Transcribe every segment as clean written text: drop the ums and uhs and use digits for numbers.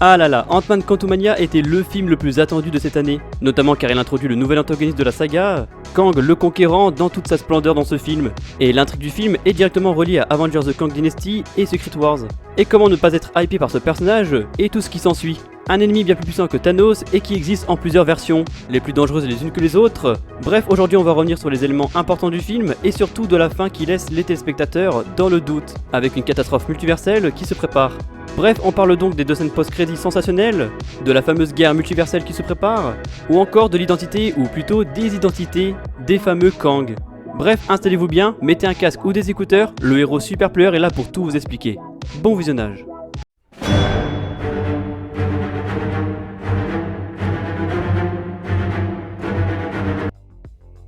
Ah là là, Ant-Man Quantumania était le film le plus attendu de cette année, notamment car il introduit le nouvel antagoniste de la saga, Kang le Conquérant dans toute sa splendeur dans ce film, et l'intrigue du film est directement reliée à Avengers The Kang Dynasty et Secret Wars. Et comment ne pas être hypé par ce personnage et tout ce qui s'ensuit. Un ennemi bien plus puissant que Thanos et qui existe en plusieurs versions, les plus dangereuses les unes que les autres. Bref, aujourd'hui on va revenir sur les éléments importants du film et surtout de la fin qui laisse les téléspectateurs dans le doute, avec une catastrophe multiverselle qui se prépare. Bref, on parle donc des 2 scènes post-crédits sensationnelles, de la fameuse guerre multiverselle qui se prépare, ou encore de l'identité, ou plutôt des identités, des fameux Kang. Bref, installez-vous bien, mettez un casque ou des écouteurs, le héros super player est là pour tout vous expliquer. Bon visionnage.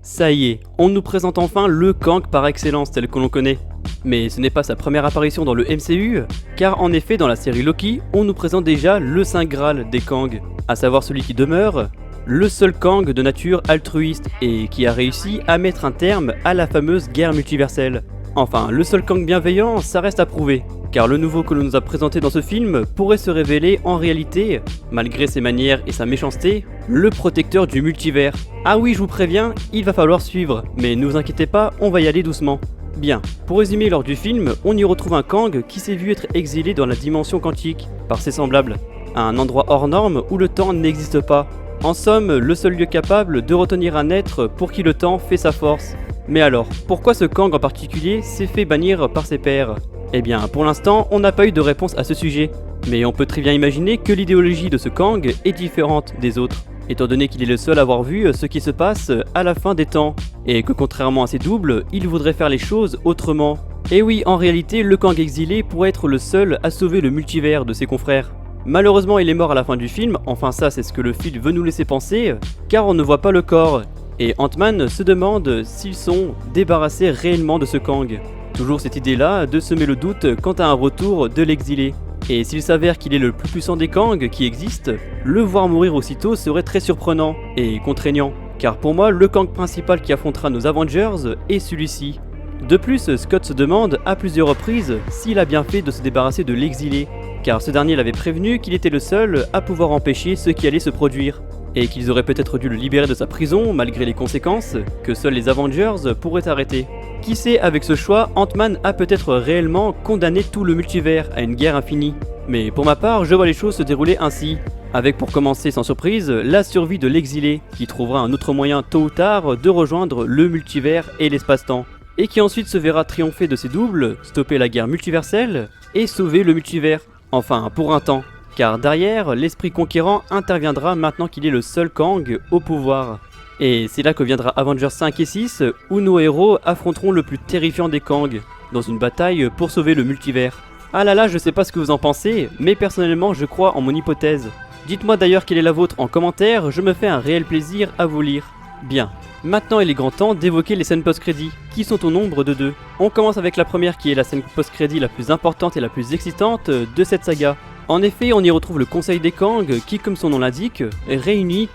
Ça y est, on nous présente enfin le Kang par excellence tel que l'on connaît. Mais ce n'est pas sa première apparition dans le MCU, car en effet dans la série Loki, on nous présente déjà le Saint Graal des Kang, à savoir celui qui demeure, le seul Kang de nature altruiste et qui a réussi à mettre un terme à la fameuse guerre multiverselle. Enfin, le seul Kang bienveillant, ça reste à prouver, car le nouveau que l'on nous a présenté dans ce film pourrait se révéler en réalité, malgré ses manières et sa méchanceté, le protecteur du multivers. Ah oui, je vous préviens, il va falloir suivre, mais ne vous inquiétez pas, on va y aller doucement. Bien, pour résumer lors du film, on y retrouve un Kang qui s'est vu être exilé dans la dimension quantique par ses semblables, à un endroit hors norme où le temps n'existe pas. En somme, le seul lieu capable de retenir un être pour qui le temps fait sa force. Mais alors, pourquoi ce Kang en particulier s'est fait bannir par ses pairs? Eh bien, pour l'instant, on n'a pas eu de réponse à ce sujet, mais on peut très bien imaginer que l'idéologie de ce Kang est différente des autres, étant donné qu'il est le seul à avoir vu ce qui se passe à la fin des temps, et que contrairement à ses doubles, il voudrait faire les choses autrement. Et oui, en réalité, le Kang exilé pourrait être le seul à sauver le multivers de ses confrères. Malheureusement, il est mort à la fin du film, enfin ça c'est ce que le film veut nous laisser penser, car on ne voit pas le corps, et Ant-Man se demande s'ils sont débarrassés réellement de ce Kang. Toujours cette idée-là de semer le doute quant à un retour de l'exilé. Et s'il s'avère qu'il est le plus puissant des Kang qui existent, le voir mourir aussitôt serait très surprenant et contraignant. Car pour moi, le Kang principal qui affrontera nos Avengers est celui-ci. De plus, Scott se demande à plusieurs reprises s'il a bien fait de se débarrasser de l'exilé, car ce dernier l'avait prévenu qu'il était le seul à pouvoir empêcher ce qui allait se produire, et qu'ils auraient peut-être dû le libérer de sa prison malgré les conséquences que seuls les Avengers pourraient arrêter. Qui sait, avec ce choix, Ant-Man a peut-être réellement condamné tout le multivers à une guerre infinie. Mais pour ma part, je vois les choses se dérouler ainsi, avec pour commencer sans surprise, la survie de l'exilé, qui trouvera un autre moyen tôt ou tard de rejoindre le multivers et l'espace-temps, et qui ensuite se verra triompher de ses doubles, stopper la guerre multiverselle, et sauver le multivers, enfin pour un temps, car derrière, l'esprit conquérant interviendra maintenant qu'il est le seul Kang au pouvoir. Et c'est là que viendra Avengers 5 et 6, où nos héros affronteront le plus terrifiant des Kang, dans une bataille pour sauver le multivers. Ah là là, je sais pas ce que vous en pensez, mais personnellement je crois en mon hypothèse. Dites-moi d'ailleurs quelle est la vôtre en commentaire, je me fais un réel plaisir à vous lire. Bien, maintenant il est grand temps d'évoquer les scènes post-crédit, qui sont au nombre de 2. On commence avec la première qui est la scène post-crédit la plus importante et la plus excitante de cette saga. En effet, on y retrouve le Conseil des Kang qui, comme son nom l'indique, réunit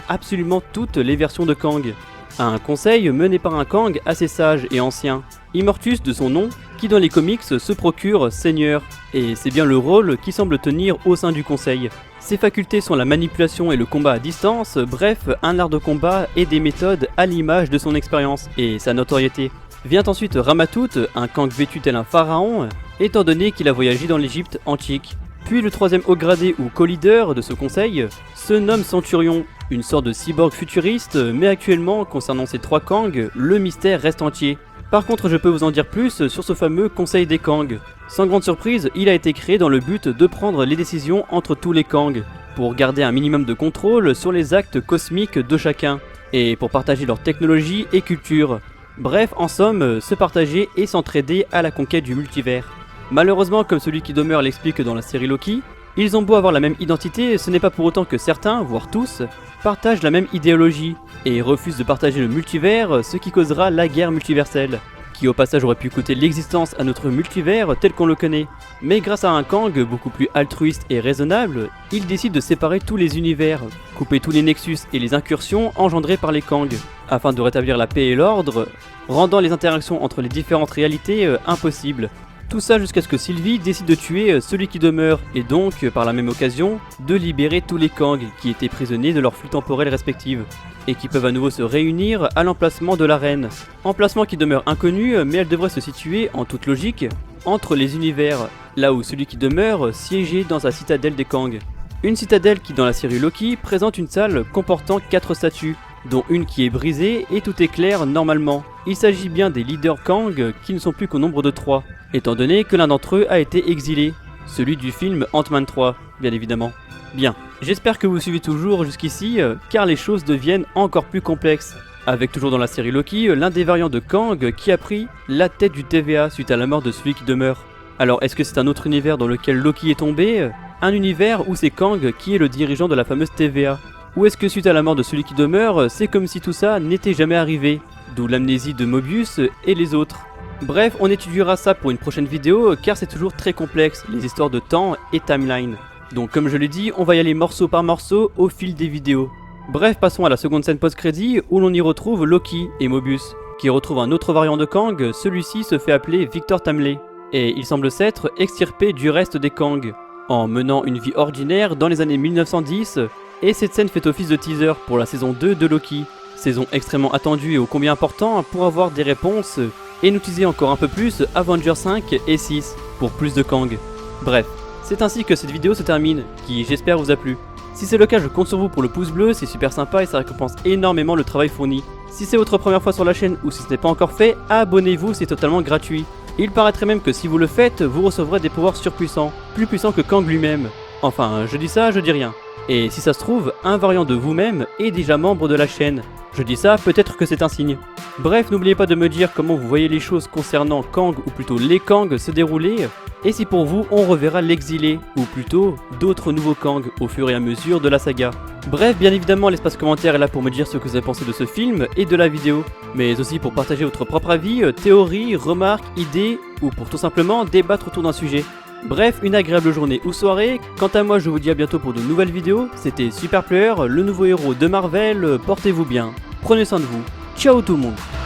absolument toutes les versions de Kang. Un conseil mené par un Kang assez sage et ancien, Immortus de son nom, qui dans les comics se procure Seigneur, et c'est bien le rôle qu'il semble tenir au sein du conseil. Ses facultés sont la manipulation et le combat à distance, bref, un art de combat et des méthodes à l'image de son expérience et sa notoriété. Vient ensuite Ramatout, un Kang vêtu tel un pharaon, étant donné qu'il a voyagé dans l'Égypte antique. Puis le troisième haut gradé ou co-leader de ce conseil se nomme Centurion, une sorte de cyborg futuriste, mais actuellement, concernant ces 3 Kang, le mystère reste entier. Par contre, je peux vous en dire plus sur ce fameux Conseil des Kang. Sans grande surprise, il a été créé dans le but de prendre les décisions entre tous les Kang, pour garder un minimum de contrôle sur les actes cosmiques de chacun, et pour partager leur technologie et culture. Bref, en somme, se partager et s'entraider à la conquête du multivers. Malheureusement, comme celui qui demeure l'explique dans la série Loki, ils ont beau avoir la même identité, ce n'est pas pour autant que certains, voire tous, partagent la même idéologie, et refusent de partager le multivers, ce qui causera la guerre multiverselle, qui au passage aurait pu coûter l'existence à notre multivers tel qu'on le connaît. Mais grâce à un Kang beaucoup plus altruiste et raisonnable, il décide de séparer tous les univers, couper tous les nexus et les incursions engendrées par les Kang, afin de rétablir la paix et l'ordre, rendant les interactions entre les différentes réalités impossibles. Tout ça jusqu'à ce que Sylvie décide de tuer celui qui demeure et donc, par la même occasion, de libérer tous les Kang qui étaient prisonniers de leurs flux temporelles respectives et qui peuvent à nouveau se réunir à l'emplacement de l'arène. Emplacement qui demeure inconnu mais elle devrait se situer, en toute logique, entre les univers, là où celui qui demeure siégeait dans sa citadelle des Kang. Une citadelle qui dans la série Loki présente une salle comportant 4 statues, dont une qui est brisée et tout est clair normalement. Il s'agit bien des leaders Kang qui ne sont plus qu'au nombre de 3, étant donné que l'un d'entre eux a été exilé, celui du film Ant-Man 3, bien évidemment. Bien, j'espère que vous suivez toujours jusqu'ici, car les choses deviennent encore plus complexes. Avec toujours dans la série Loki, l'un des variants de Kang qui a pris la tête du TVA suite à la mort de celui qui demeure. Alors est-ce que c'est un autre univers dans lequel Loki est tombé? Un univers où c'est Kang qui est le dirigeant de la fameuse TVA? Ou est-ce que suite à la mort de celui qui demeure, c'est comme si tout ça n'était jamais arrivé? D'où l'amnésie de Mobius et les autres. Bref, on étudiera ça pour une prochaine vidéo car c'est toujours très complexe, les histoires de temps et timeline. Donc comme je l'ai dit, on va y aller morceau par morceau au fil des vidéos. Bref, passons à la seconde scène post-crédit où l'on y retrouve Loki et Mobius, qui retrouvent un autre variant de Kang, celui-ci se fait appeler Victor Tamley, et il semble s'être extirpé du reste des Kang, en menant une vie ordinaire dans les années 1910, et cette scène fait office de teaser pour la saison 2 de Loki, saison extrêmement attendue et ô combien important pour avoir des réponses, et nous teaser encore un peu plus Avengers 5 et 6, pour plus de Kang. Bref, c'est ainsi que cette vidéo se termine, qui j'espère vous a plu. Si c'est le cas, je compte sur vous pour le pouce bleu, c'est super sympa et ça récompense énormément le travail fourni. Si c'est votre première fois sur la chaîne ou si ce n'est pas encore fait, abonnez-vous, c'est totalement gratuit. Il paraîtrait même que si vous le faites, vous recevrez des pouvoirs surpuissants, plus puissants que Kang lui-même. Enfin, je dis ça, je dis rien. Et si ça se trouve, un variant de vous-même est déjà membre de la chaîne. Je dis ça, peut-être que c'est un signe. Bref, n'oubliez pas de me dire comment vous voyez les choses concernant Kang, ou plutôt les Kang, se dérouler, et si pour vous on reverra l'exilé, ou plutôt d'autres nouveaux Kang au fur et à mesure de la saga. Bref, bien évidemment l'espace commentaire est là pour me dire ce que vous avez pensé de ce film et de la vidéo, mais aussi pour partager votre propre avis, théories, remarques, idées, ou pour tout simplement débattre autour d'un sujet. Bref, une agréable journée ou soirée. Quant à moi, je vous dis à bientôt pour de nouvelles vidéos. C'était Super Player, le nouveau héros de Marvel. Portez-vous bien, prenez soin de vous. Ciao tout le monde.